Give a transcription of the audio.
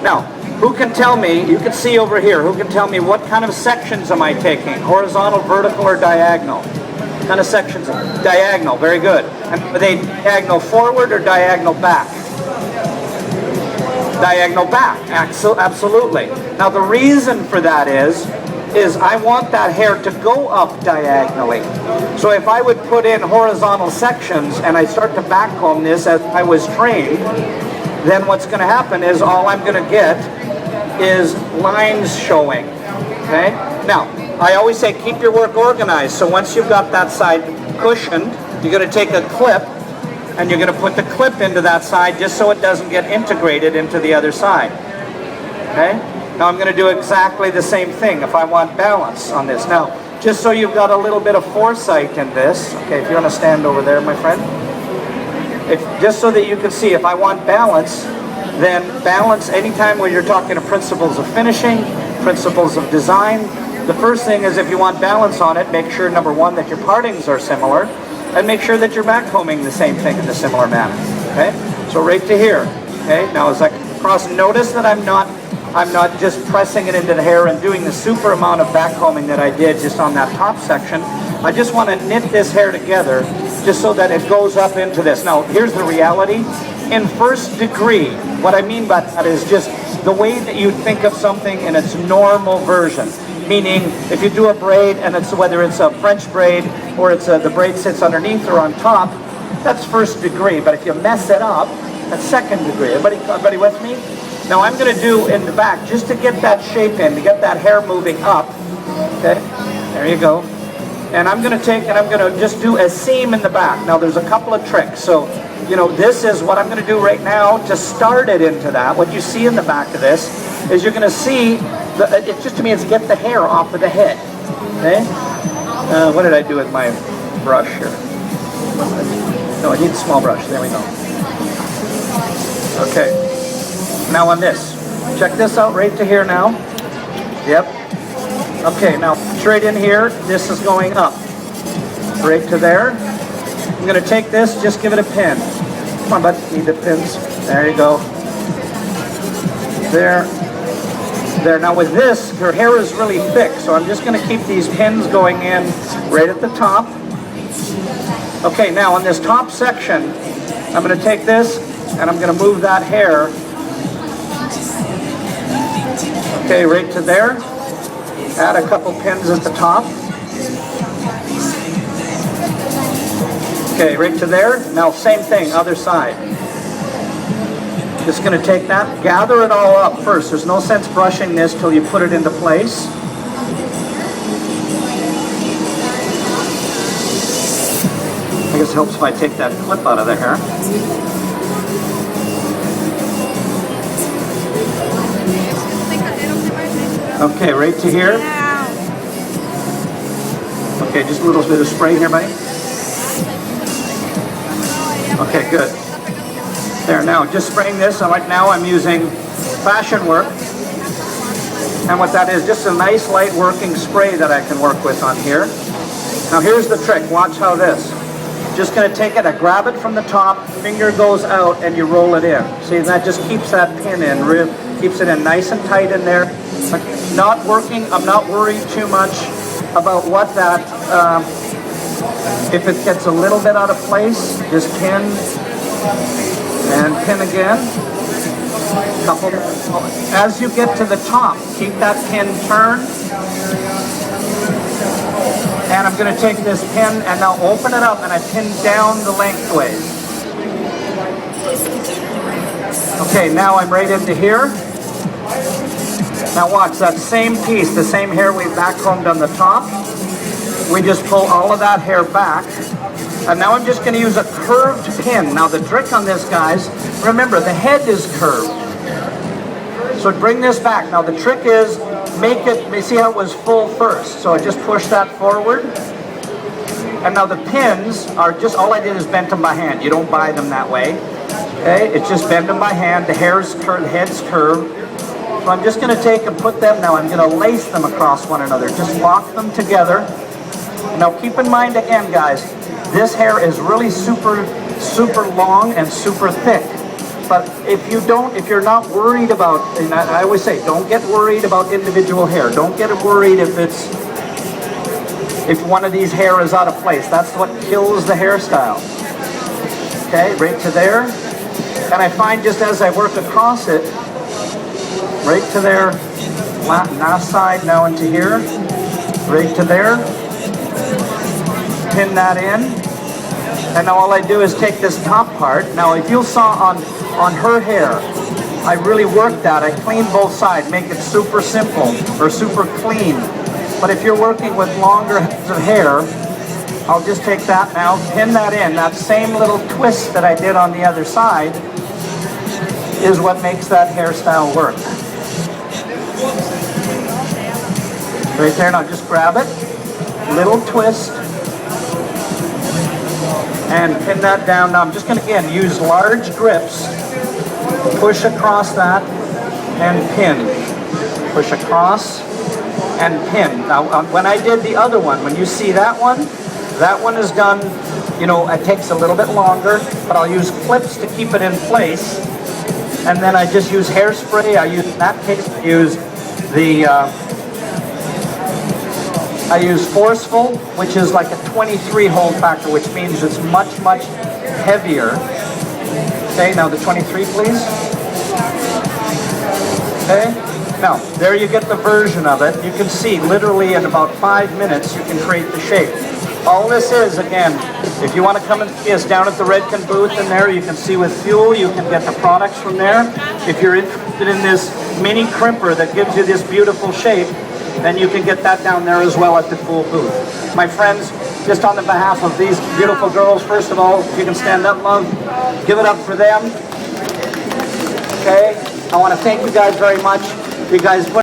Now, who can tell me, you can see over here, who can tell me what kind of sections am I taking? Horizontal, vertical, or diagonal? What kind of sections? Diagonal, very good. And are they diagonal forward or diagonal back? Diagonal back, absolutely. Now the reason for that is I want that hair to go up diagonally. So if I would put in horizontal sections and I start to backcomb this as I was trained, then what's going to happen is all I'm going to get is lines showing. Okay? Now, I always say keep your work organized. So once you've got that side cushioned, you're going to take a clip and you're going to put the clip into that side just so it doesn't get integrated into the other side. Okay? Now I'm going to do exactly the same thing if I want balance on this. Now, just so you've got a little bit of foresight in this, okay, if you want to stand over there, my friend. Just so that you can see, if I want balance, then balance anytime when you're talking to principles of finishing, principles of design, the first thing is if you want balance on it, make sure, number one, that your partings are similar, and make sure that you're backcombing the same thing in a similar manner. Okay? So right to here. Okay? Now as I cross, notice that I'm not just pressing it into the hair and doing the super amount of backcombing that I did just on that top section. I just want to knit this hair together just so that it goes up into this. Now here's the reality. In first degree, what I mean by that is just the way that you think of something in its normal version. Meaning, if you do a braid, and it's whether it's a French braid or it's the braid sits underneath or on top, that's first degree. But if you mess it up, that's second degree. Everybody with me? Now I'm going to do in the back just to get that shape in, to get that hair moving up. Okay, there you go. And I'm going to take and I'm going to just do a seam in the back. Now there's a couple of tricks. So, you know, this is what I'm going to do right now to start it into that. What you see in the back of this is you're going to see. It just means get the hair off of the head. Okay? What did I do with my brush here? No, I need a small brush. There we go. Okay. Now on this. Check this out right to here now. Yep. Okay, now straight in here. This is going up. Right to there. I'm going to take this, just give it a pin. Come on, bud. Need the pins. There you go. There. There. Now with this, her hair is really thick, so I'm just going to keep these pins going in right at the top. Okay, now on this top section, I'm going to take this and I'm going to move that hair. Okay, right to there. Add a couple pins at the top. Okay, right to there. Now same thing, other side. Just going to take that, gather it all up first. There's no sense brushing this till you put it into place. I guess it helps if I take that clip out of the hair. Okay, right to here. Okay, just a little bit of spray here, buddy. Okay, good. There, now just spraying this. Right now I'm using Fashion Work. And what that is, just a nice light working spray that I can work with on here. Now here's the trick. Watch how this. Just going to take it, I grab it from the top, finger goes out, and you roll it in. See, that just keeps that pin in, keeps it in nice and tight in there. Not working, I'm not worried too much about what that, if it gets a little bit out of place, just pin and pin again. Couple. As you get to the top, keep that pin turned. And I'm going to take this pin and now open it up and I pin down the lengthways. Okay, now I'm right into here. Now watch, that same piece, the same hair we backcombed on the top. We just pull all of that hair back. And now I'm just going to use a curved pin. Now the trick on this, guys, remember the head is curved. So bring this back. Now the trick is, make it, see how it was full first. So I just push that forward. And now the pins are just, all I did is bent them by hand. You don't buy them that way. Okay, it's just bend them by hand. The hair's curved, the head's curved. So I'm just going to take and put them, now I'm going to lace them across one another. Just lock them together. Now keep in mind again, guys, this hair is really super, super long and super thick. But if you're not worried about, and I always say, don't get worried about individual hair. Don't get worried if one of these hair is out of place. That's what kills the hairstyle. Okay, right to there. And I find just as I work across it, right to there, last side, now into here, right to there, pin that in. And now all I do is take this top part. Now if you saw on her hair, I really worked that. I clean both sides, make it super simple or super clean. But if you're working with longer heads of hair, I'll just take that now, pin that in. That same little twist that I did on the other side is what makes that hairstyle work. Right there, now just grab it, little twist, and pin that down. Now I'm just going to, again, use large grips, push across that, and pin. Push across, and pin. Now when I did the other one, when you see that one is done, you know, it takes a little bit longer, but I'll use clips to keep it in place, and then I just use hairspray. In that case, I use Forceful, which is like a 23 hold factor, which means it's much, much heavier. Okay, now the 23, please. Okay, now there you get the version of it. You can see literally in about 5 minutes you can create the shape. All this is, again, if you want to come and see us down at the Redken booth in there, you can see with fuel, you can get the products from there. If you're interested in this mini crimper that gives you this beautiful shape, then you can get that down there as well at the full booth. My friends, just on the behalf of these beautiful girls, first of all, if you can stand up, love, give it up for them. Okay, I want to thank you guys very much. You guys put